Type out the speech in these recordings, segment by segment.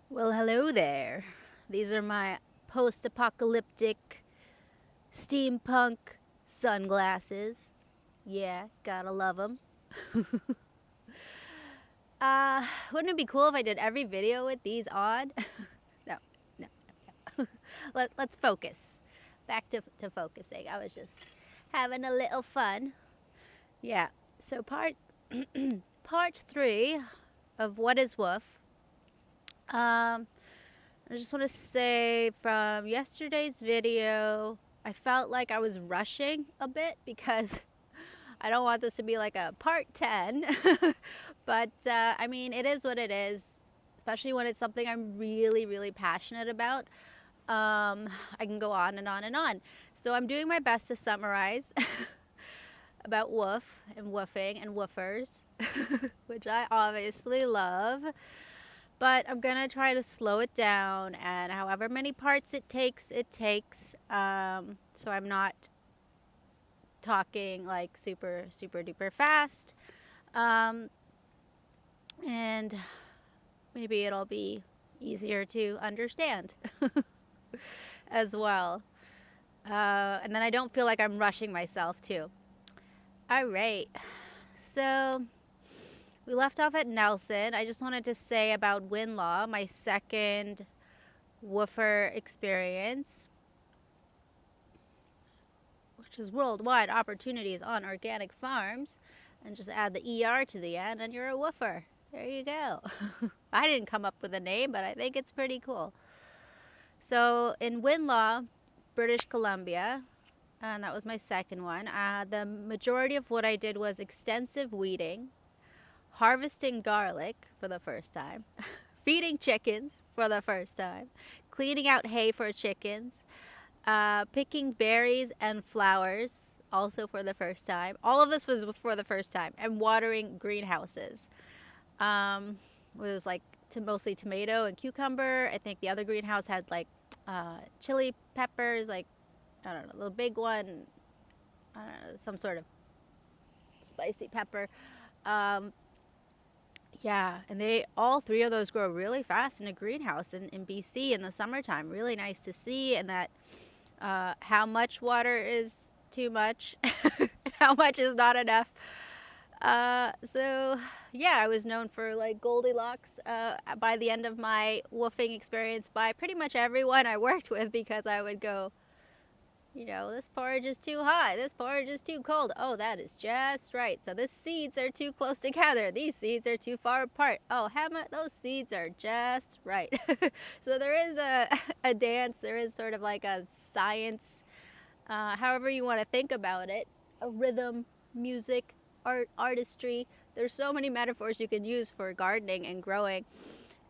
Well, hello there. These are my post-apocalyptic steampunk sunglasses. Yeah, gotta love them. Wouldn't it be cool if I did every video with these on? No, no, no. Let's focus. Back to focusing. I was just having a little fun. Yeah. So part three of What is WWOOF. I just want to say from yesterday's video, I felt like I was rushing a bit because I don't want this to be like a part 10. But I mean, it is what it is, especially when it's something I'm really, really passionate about. I can go on and on and on. So I'm doing my best to summarize about woof and woofing and woofers, which I obviously love. But I'm gonna try to slow it down, and however many parts it takes, it takes. So I'm not talking like super, super duper fast. And maybe it'll be easier to understand as well. And then I don't feel like I'm rushing myself too. All right. So we left off at Nelson. I just wanted to say about Winlaw, my second woofer experience, which is worldwide opportunities on organic farms, and just add the ER to the end and you're a woofer. There you go. I didn't come up with a name, but I think it's pretty cool. So in Winlaw, British Columbia, and that was my second one, the majority of what I did was extensive weeding, harvesting garlic for the first time, feeding chickens for the first time, cleaning out hay for chickens, picking berries and flowers also for the first time. All of this was for the first time, and watering greenhouses. It was like mostly tomato and cucumber. I think the other greenhouse had like chili peppers, like I don't know, a little big one, some sort of spicy pepper. Yeah, and all three of those grow really fast in a greenhouse in BC in the summertime. Really nice to see, and that how much water is too much, how much is not enough. So yeah, I was known for like Goldilocks by the end of my woofing experience by pretty much everyone I worked with, because I would go, this porridge is too hot, this porridge is too cold, oh, that is just right, so the seeds are too close together, these seeds are too far apart, oh, how much those seeds are just right. So there is a dance, there is sort of like a science, however you want to think about it, a rhythm, music, artistry. There's so many metaphors you can use for gardening and growing.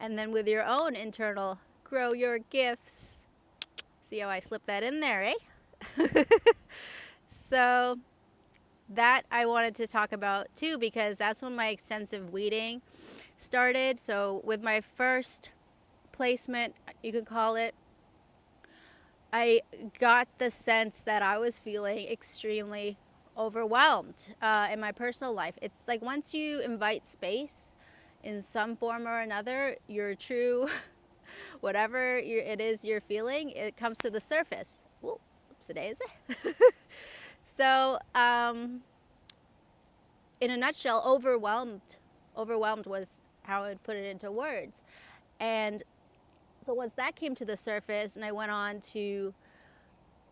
And then with your own internal grow your gifts. See how I slipped that in there, eh? So that I wanted to talk about too, because that's when my extensive weeding started. So with my first placement, you could call it, I got the sense that I was feeling extremely overwhelmed in my personal life. It's like once you invite space in some form or another, your true, whatever it is you're feeling, it comes to the surface. Whoa, oops-a-daisy. So, in a nutshell, overwhelmed was how I would put it into words. And so once that came to the surface and I went on to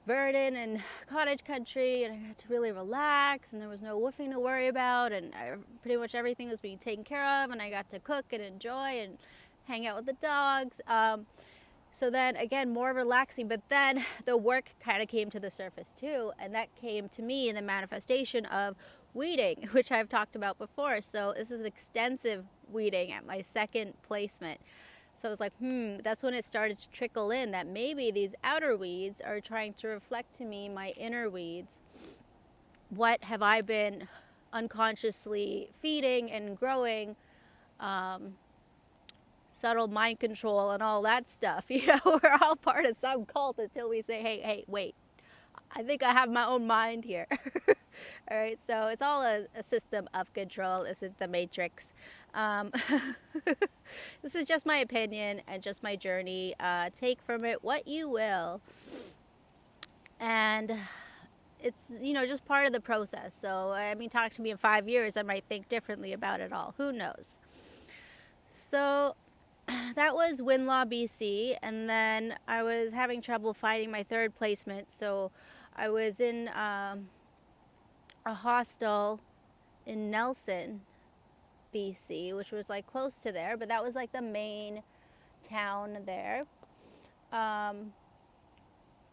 Verdon and cottage country, and I got to really relax, and there was no woofing to worry about, and pretty much everything was being taken care of, and I got to cook and enjoy and hang out with the dogs. So then again, more relaxing, but then the work kind of came to the surface too, and that came to me in the manifestation of weeding, which I've talked about before. So this is extensive weeding at my second placement. So I was like, that's when it started to trickle in that maybe these outer weeds are trying to reflect to me my inner weeds. What have I been unconsciously feeding and growing? Subtle mind control and all that stuff. We're all part of some cult until we say, hey, wait. I think I have my own mind here. All right, so it's all a system of control. This is the matrix. This is just my opinion and just my journey. Take from it what you will. And it's, just part of the process. So, I mean, talk to me in 5 years, I might think differently about it all. Who knows? So, that was Winlaw, BC. And then I was having trouble finding my third placement. So, I was in a hostel in Nelson, BC, which was like close to there, but that was like the main town there.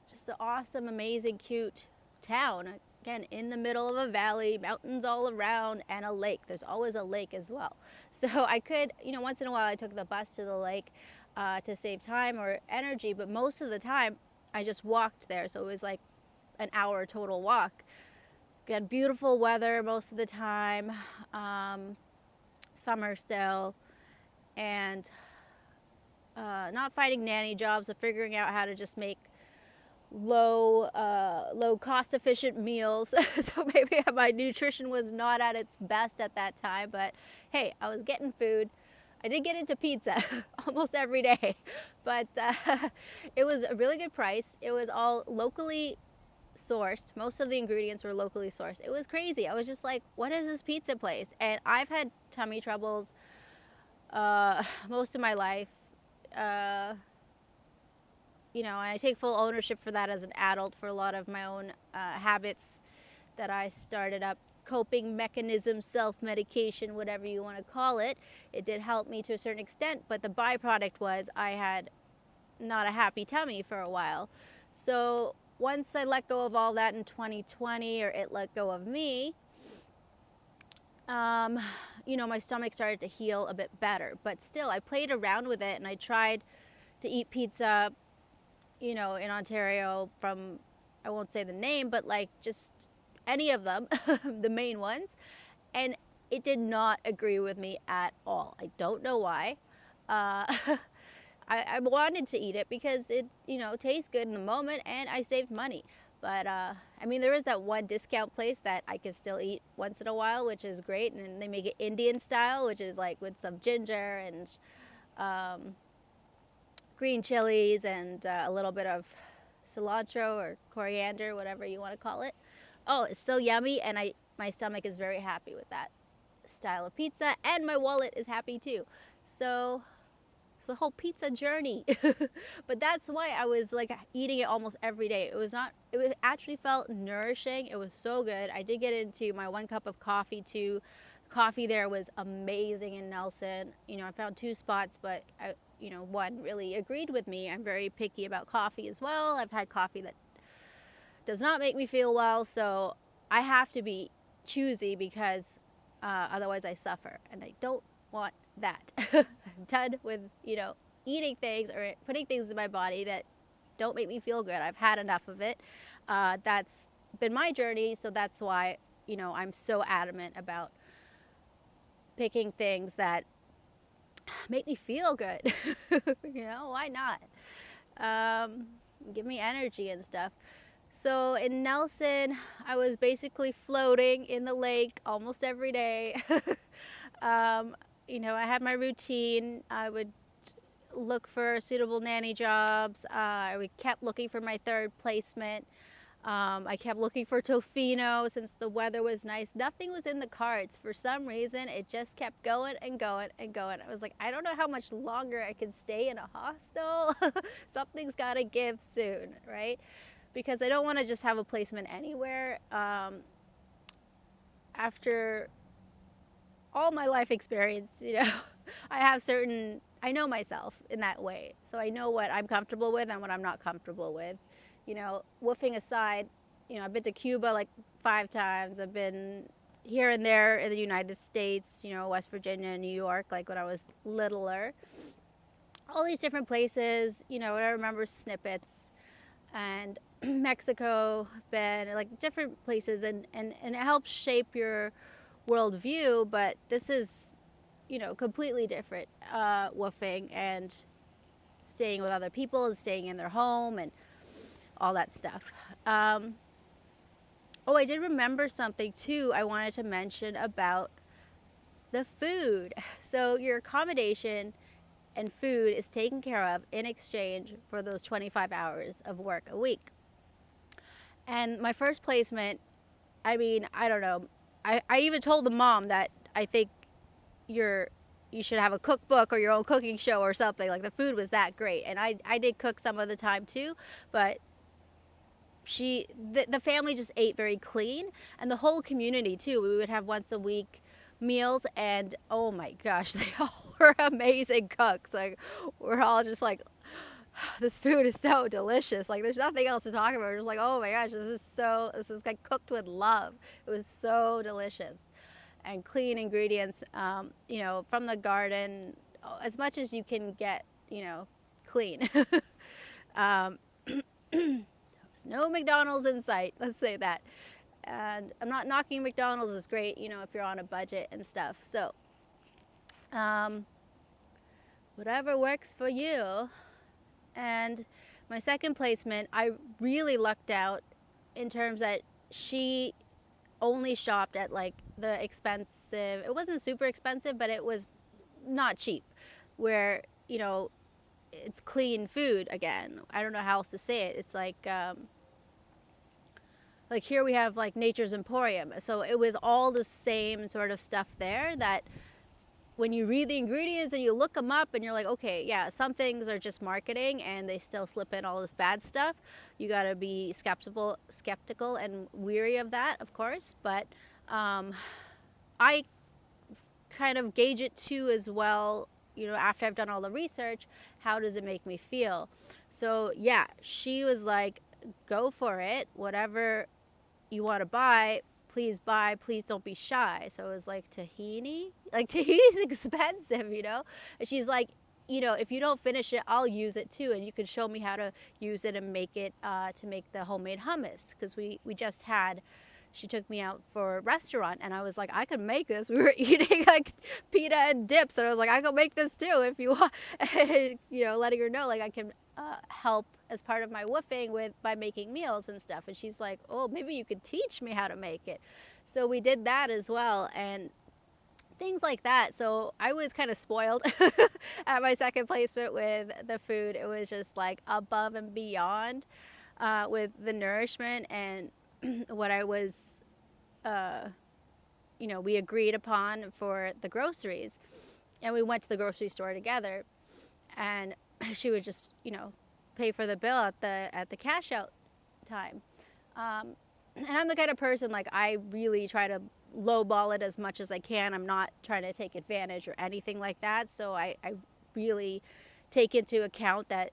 Just an awesome, amazing, cute town. Again, in the middle of a valley, mountains all around, and a lake. There's always a lake as well. So I could, once in a while I took the bus to the lake to save time or energy, but most of the time I just walked there. So it was like an hour total walk. Again, beautiful weather most of the time, summer still, and not finding nanny jobs, so figuring out how to just make low cost efficient meals. So maybe my nutrition was not at its best at that time, but hey, I was getting food. I did get into pizza almost every day, but it was a really good price. It was all locally sourced. Most of the ingredients were locally sourced. It was crazy. I was just like, what is this pizza place? And I've had tummy troubles most of my life. And I take full ownership for that as an adult, for a lot of my own habits that I started up, coping mechanism, self-medication, whatever you want to call it. It did help me to a certain extent, but the byproduct was I had not a happy tummy for a while. So once I let go of all that in 2020, or it let go of me, my stomach started to heal a bit better. But still, I played around with it, and I tried to eat pizza, in Ontario from, I won't say the name, but like just any of them, the main ones. And it did not agree with me at all. I don't know why. I wanted to eat it because it, tastes good in the moment, and I saved money. But, there is that one discount place that I can still eat once in a while, which is great. And they make it Indian style, which is like with some ginger and green chilies and a little bit of cilantro or coriander, whatever you want to call it. Oh, it's so yummy, and my stomach is very happy with that style of pizza, and my wallet is happy too. So it's the whole pizza journey. But that's why I was like eating it almost every day. It actually felt nourishing. It was so good. I did get into my 1 cup of coffee too. Coffee there was amazing in Nelson. I found 2 spots, but one really agreed with me. I'm very picky about coffee as well. I've had coffee that does not make me feel well, so I have to be choosy because otherwise I suffer, and I don't want that. I'm done with, eating things or putting things in my body that don't make me feel good. I've had enough of it. That's been my journey, so that's why, I'm so adamant about picking things that make me feel good. Why not? Give me energy and stuff. So in Nelson, I was basically floating in the lake almost every day. I had my routine. I would look for suitable nanny jobs. I kept looking for my third placement. I kept looking for Tofino since the weather was nice. Nothing was in the cards. For some reason, it just kept going and going and going. I was like, I don't know how much longer I can stay in a hostel. Something's got to give soon, right? Because I don't want to just have a placement anywhere. After all my life experience, I know myself in that way. So I know what I'm comfortable with and what I'm not comfortable with. Woofing aside, I've been to Cuba like 5 times. I've been here and there in the United States, West Virginia, New York, like when I was littler. All these different places, I remember snippets. And Mexico, been like different places, and it helps shape your worldview, but this is, completely different, woofing and staying with other people and staying in their home and all that stuff. I did remember something too I wanted to mention about the food. So your accommodation and food is taken care of in exchange for those 25 hours of work a week. And my first placement, I mean, I don't know. I even told the mom that I think you should have a cookbook or your own cooking show or something. Like, the food was that great. And I did cook some of the time too, but the family just ate very clean, and the whole community too. We would have once a week meals, and oh my gosh, they all were amazing cooks. Like, we're all just like, this food is so delicious. Like, there's nothing else to talk about. We're just like, oh my gosh, this is like cooked with love. It was so delicious, and clean ingredients, you know, from the garden, as much as you can get, you know, clean. um, No McDonald's in sight, let's say that. And I'm not knocking McDonald's, is great, you know, if you're on a budget and stuff. So, whatever works for you. And my second placement, I really lucked out in terms that she only shopped at like the expensive, it wasn't super expensive, but it was not cheap, where, you know, it's clean food again. I don't know how else to say it. It's like here we have like Nature's Emporium. So it was all the same sort of stuff there, that when you read the ingredients and you look them up and you're like, okay, yeah, some things are just marketing and they still slip in all this bad stuff. You got to be skeptical and weary of that, of course. But I kind of gauge it too as well, you know, after I've done all the research, how does it make me feel? So yeah, she was like, go for it, whatever you want to buy, please buy, please don't be shy. So it was like tahini. Like, tahini's expensive, you know? And she's like, you know, if you don't finish it, I'll use it too, and you can show me how to use it and make it to make the homemade hummus. Because we just had, she took me out for a restaurant, and I was like, I could make this. We were eating like pita and dips, and I was like, I could make this too if you want. And, you know, letting her know like I can help as part of my woofing by making meals and stuff. And she's like, oh, maybe you could teach me how to make it. So we did that as well, and things like that. So I was kind of spoiled at my second placement with the food. It was just like above and beyond with the nourishment and what I was, you know, we agreed upon for the groceries. And we went to the grocery store together, and she would just, you know, pay for the bill at the cash out time. And I'm the kind of person, like, I really try to lowball it as much as I can. I'm not trying to take advantage or anything like that. So I really take into account that,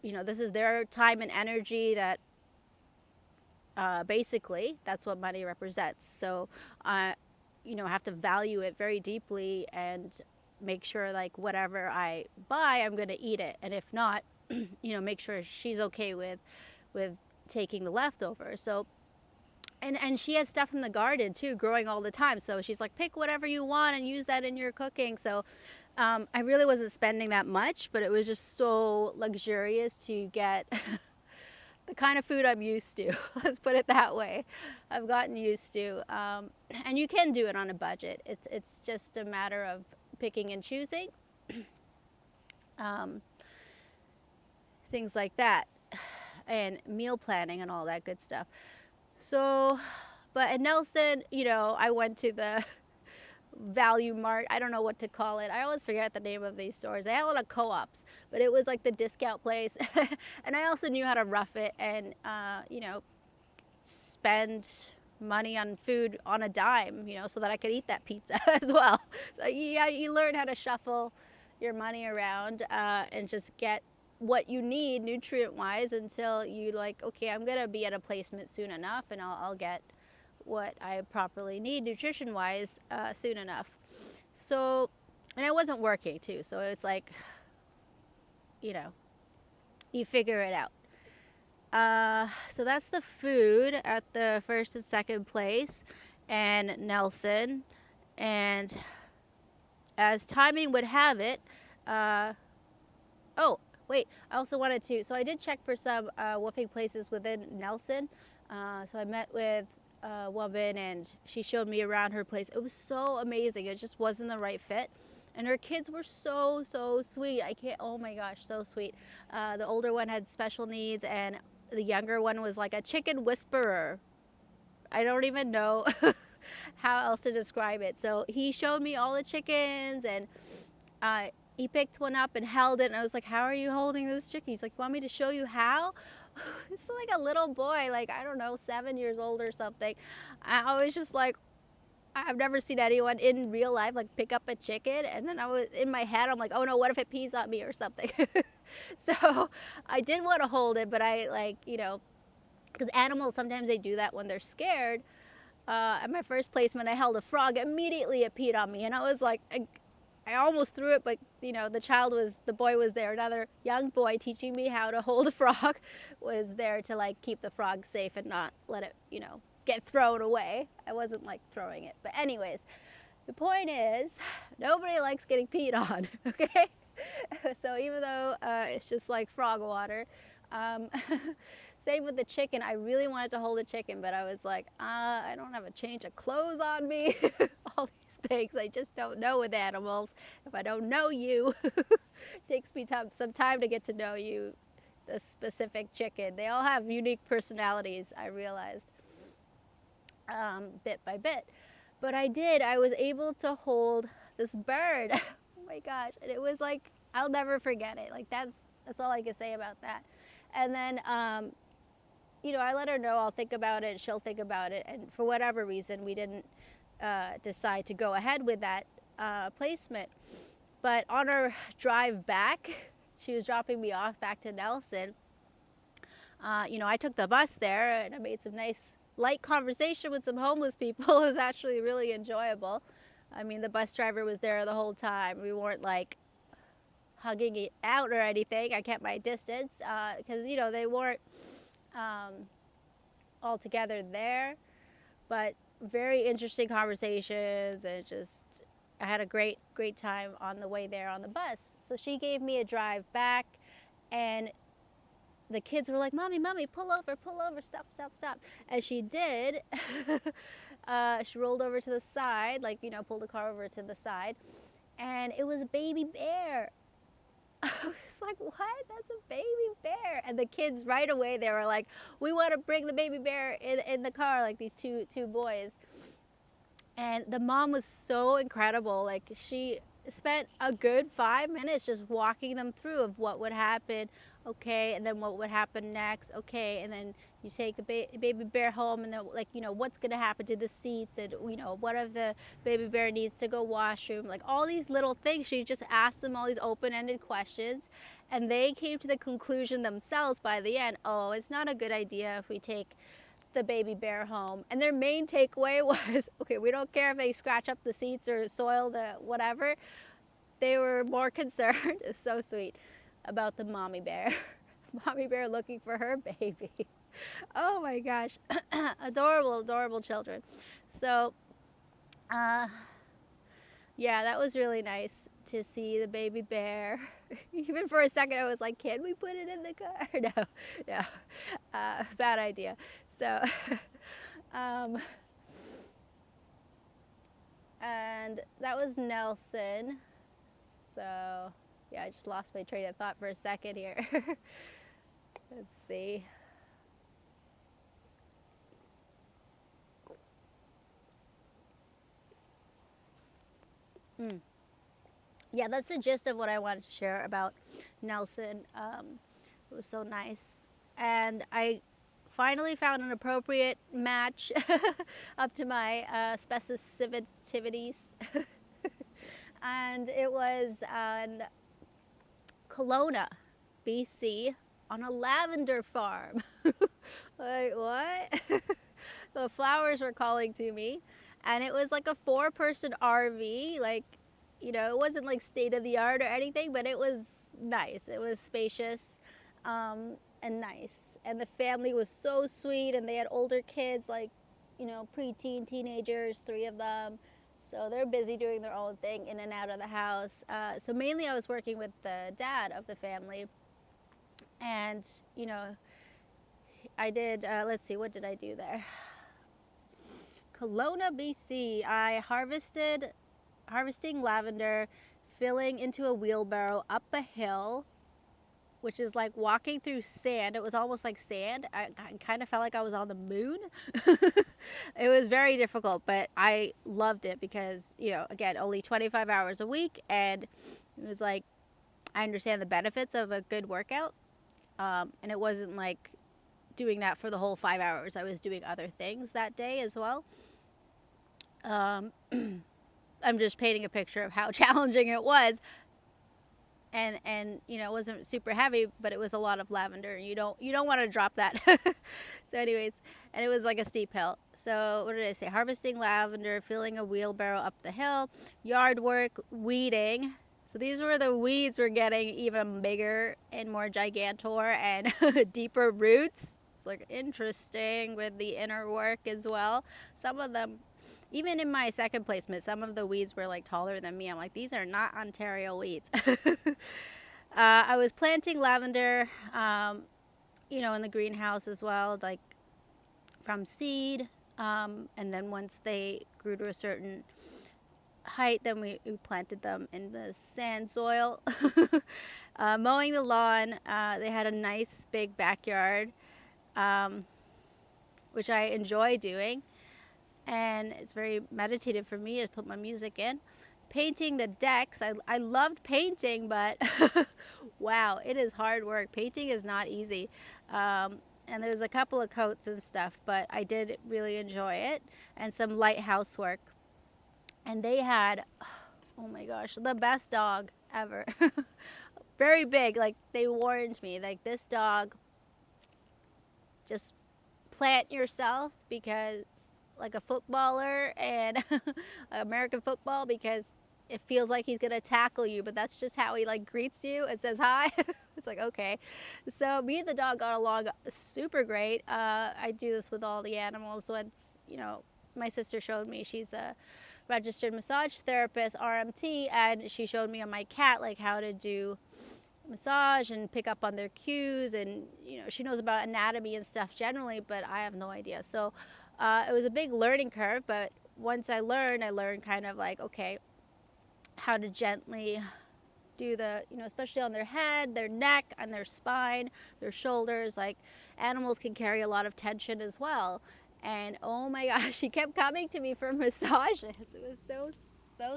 you know, this is their time and energy, that basically that's what money represents. So, you know, I have to value it very deeply and make sure, like, whatever I buy, I'm going to eat it. And if not, you know, make sure she's okay with taking the leftovers. So, and she has stuff from the garden too, growing all the time. So she's like, pick whatever you want and use that in your cooking. So I really wasn't spending that much, but it was just so luxurious to get the kind of food I'm used to. Let's put it that way. I've gotten used to, and you can do it on a budget. It's just a matter of picking and choosing. Things like that, and meal planning and all that good stuff. So, but in Nelson, you know, I went to the Value Mart. I don't know what to call it. I always forget the name of these stores. They had a lot of co-ops, but it was like the discount place. And I also knew how to rough it and, you know, spend money on food on a dime, you know, so that I could eat that pizza as well. So yeah, you learn how to shuffle your money around and just get what you need nutrient wise until you like, okay, I'm gonna be at a placement soon enough, and I'll get what I properly need nutrition wise soon enough. So, and I wasn't working too, so it's like, you know, you figure it out. So that's the food at the first and second place, and Nelson. And as timing would have it, oh wait, I also wanted to, so I did check for some woofing places within Nelson. So I met with a woman, and she showed me around her place. It was so amazing. It just wasn't the right fit. And her kids were so, so sweet. I can't, oh my gosh, so sweet. The older one had special needs, and the younger one was like a chicken whisperer. I don't even know how else to describe it. So he showed me all the chickens, and he picked one up and held it, and I was like, how are you holding this chicken? He's like, you want me to show you how? It's like a little boy, like, I don't know, 7 years old or something. I was just like, I've never seen anyone in real life like pick up a chicken, and then I was in my head, I'm like, oh no, what if it pees on me or something? So I did want to hold it, but I, like, because animals, sometimes they do that when they're scared. At my first placement, I held a frog. Immediately it peed on me, and I was like, I almost threw it, but the boy was there. Another young boy teaching me how to hold a frog was there to like keep the frog safe and not let it, get thrown away. I wasn't like throwing it. But anyways, the point is, nobody likes getting peed on, okay? So even though it's just like frog water, um, same with the chicken. I really wanted to hold a chicken, but I was like, I don't have a change of clothes on me. All these things. I just don't know with animals. If I don't know you, it takes me some time to get to know you, the specific chicken. They all have unique personalities, I realized, bit by bit. But I was able to hold this bird. Oh my gosh. And it was like, I'll never forget it. Like that's all I can say about that. And then, I let her know I'll think about it. She'll think about it. And for whatever reason, we didn't decide to go ahead with that placement. But on our drive back, she was dropping me off back to Nelson. I took the bus there, and I made some nice light conversation with some homeless people. It was actually really enjoyable. I mean, the bus driver was there the whole time. We weren't like hugging it out or anything. I kept my distance because, they weren't all together there. But very interesting conversations, and I had a great time on the way there on the bus. So she gave me a drive back, and the kids were like, mommy, pull over, stop. And she did. She rolled over to the side, like, pulled the car over to the side, and it was a baby bear. I was like, what? That's a baby bear. And the kids right away, they were like, we want to bring the baby bear in the car, like these two boys. And the mom was so incredible. Like, she spent a good 5 minutes just walking them through of what would happen, okay, and then what would happen next, okay, and then you take the baby bear home, and then, like, what's going to happen to the seats, and, what if the baby bear needs to go washroom, like all these little things. She just asked them all these open-ended questions, and they came to the conclusion themselves by the end, oh, it's not a good idea if we take the baby bear home. And their main takeaway was, okay, we don't care if they scratch up the seats or soil the whatever. They were more concerned, it's so sweet, about the mommy bear. Mommy bear looking for her baby. Oh my gosh. Adorable children. So yeah, that was really nice to see the baby bear. Even for a second I was like, can we put it in the car? No, bad idea. So and that was Nelson. So yeah, I just lost my train of thought for a second here. Let's see. Yeah, that's the gist of what I wanted to share about Nelson. It was so nice. And I finally found an appropriate match up to my specificities. And it was in Kelowna, BC, on a lavender farm. Like, what? The flowers were calling to me. And it was like a 4-person RV. Like, it wasn't like state of the art or anything, but it was nice. It was spacious and nice. And the family was so sweet, and they had older kids, like, preteen, teenagers, 3 of them. So they're busy doing their own thing in and out of the house. So mainly I was working with the dad of the family. And, I did, let's see, what did I do there? Kelowna, BC. I harvesting lavender, filling into a wheelbarrow up a hill, which is like walking through sand. It was almost like sand. I kind of felt like I was on the moon. It was very difficult, but I loved it because, again, only 25 hours a week. And it was like, I understand the benefits of a good workout. And it wasn't like doing that for the whole 5 hours. I was doing other things that day as well. I'm just painting a picture of how challenging it was. And it wasn't super heavy, but it was a lot of lavender. You don't want to drop that. So anyways, and it was like a steep hill. So what did I say? Harvesting lavender, filling a wheelbarrow up the hill, yard work, weeding. So these were the weeds were getting even bigger and more gigantor and deeper roots. It's like interesting with the inner work as well. Some of them, even in my second placement, some of the weeds were like taller than me. I'm like, these are not Ontario weeds. I was planting lavender, in the greenhouse as well, like from seed. And then once they grew to a certain height, then we planted them in the sand soil. Mowing the lawn, they had a nice big backyard, which I enjoy doing. And it's very meditative for me to put my music in. Painting the decks. I loved painting, but wow, it is hard work. Painting is not easy. And there's a couple of coats and stuff, but I did really enjoy it. And some light housework. And they had, oh my gosh, the best dog ever. Very big. Like, they warned me, like, this dog, just plant yourself, because like a footballer and American football, because it feels like he's gonna tackle you, but that's just how he like greets you and says hi. It's like, okay. So me and the dog got along super great. I do this with all the animals. Once, my sister showed me, she's a registered massage therapist, RMT, and she showed me on my cat like how to do massage and pick up on their cues, and she knows about anatomy and stuff generally, but I have no idea. So it was a big learning curve, but once I learned kind of like, okay, how to gently do the, especially on their head, their neck, and their spine, their shoulders. Like, animals can carry a lot of tension as well. And oh my gosh, she kept coming to me for massages. It was so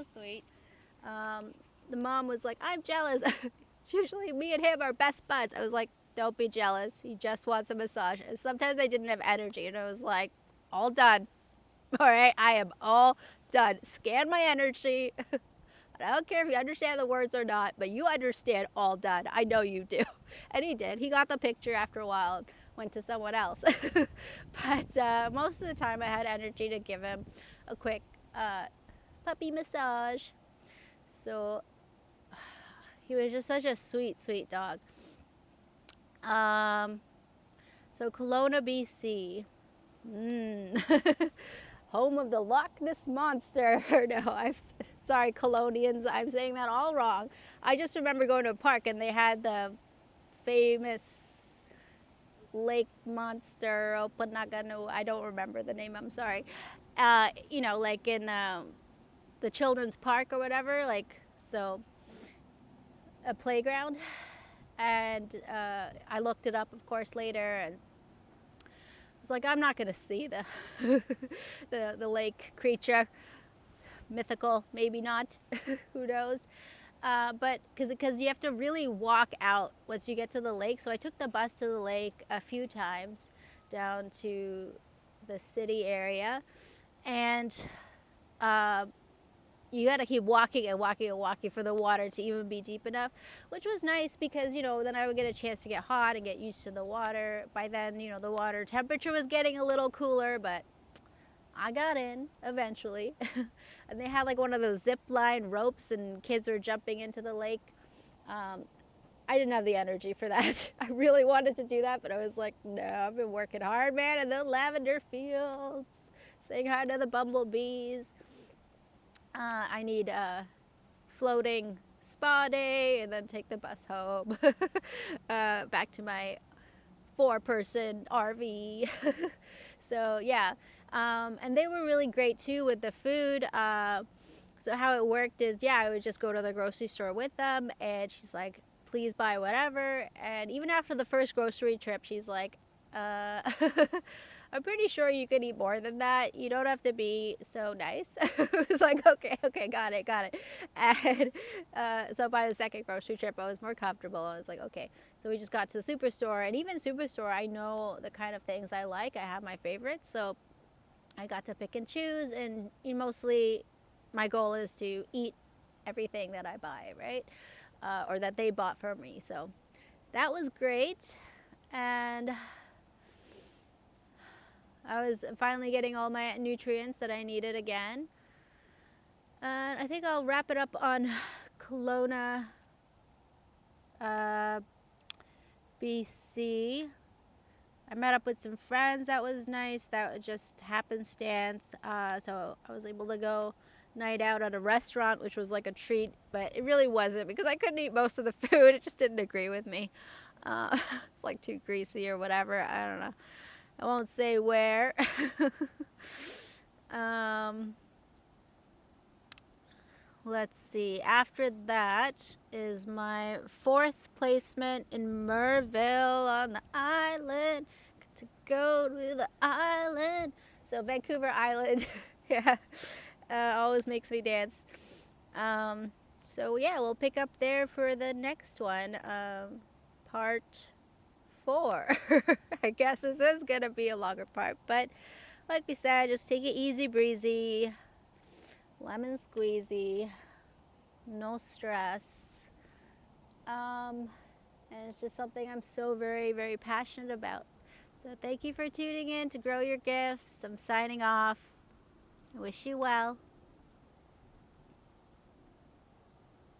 sweet. The mom was like, I'm jealous. Usually me and him are best buds. I was like, don't be jealous. He just wants a massage. And sometimes I didn't have energy, and I was like, all done. All right, I am all done. Scan my energy. I don't care if you understand the words or not, but you understand, all done. I know you do. And he did. He got the picture after a while and went to someone else. But most of the time I had energy to give him a quick puppy massage. So he was just such a sweet, sweet dog. So Kelowna, BC. Home of the Loch Ness Monster. No, I'm sorry, Colonians. I'm saying that all wrong. I just remember going to a park and they had the famous lake monster. Opanagano. I don't remember the name. I'm sorry. Like in the children's park or whatever. Like, so a playground. And I looked it up, of course, later, and was like, I'm not going to see the lake creature. Mythical, maybe not. Who knows? But because you have to really walk out once you get to the lake. So I took the bus to the lake a few times down to the city area. And you got to keep walking and walking and walking for the water to even be deep enough, which was nice because, then I would get a chance to get hot and get used to the water. By then, the water temperature was getting a little cooler, but I got in eventually. And they had like one of those zip line ropes and kids were jumping into the lake. I didn't have the energy for that. I really wanted to do that, but I was like, no, I've been working hard, man, in the lavender fields, saying hi to the bumblebees. I need a floating spa day and then take the bus home back to my 4-person RV. So yeah, and they were really great too with the food. So how it worked is, yeah, I would just go to the grocery store with them, and she's like, please buy whatever. And even after the first grocery trip, she's like, I'm pretty sure you could eat more than that. You don't have to be so nice. I was like, okay, okay, got it, got it. And so by the second grocery trip, I was more comfortable. I was like, okay. So we just got to the superstore, and even superstore, I know the kind of things I like. I have my favorites, so I got to pick and choose, and mostly my goal is to eat everything that I buy, right? Or that they bought for me. So that was great. And I was finally getting all my nutrients that I needed again. And I think I'll wrap it up on Kelowna, uh, BC. I met up with some friends. That was nice. That was just happenstance. So I was able to go night out at a restaurant, which was like a treat, but it really wasn't because I couldn't eat most of the food. It just didn't agree with me. It's like too greasy or whatever. I don't know. I won't say where. Let's see. After that is my 4th placement in Merville on the island. Got to go to the island. So Vancouver Island, yeah, always makes me dance. So yeah, we'll pick up there for the next one, part 4. I guess this is gonna be a longer part, but like we said, just take it easy breezy, lemon squeezy, no stress. And it's just something I'm so very, very passionate about. So thank you for tuning in to Grow Your Gifts. I'm signing off. I wish you well.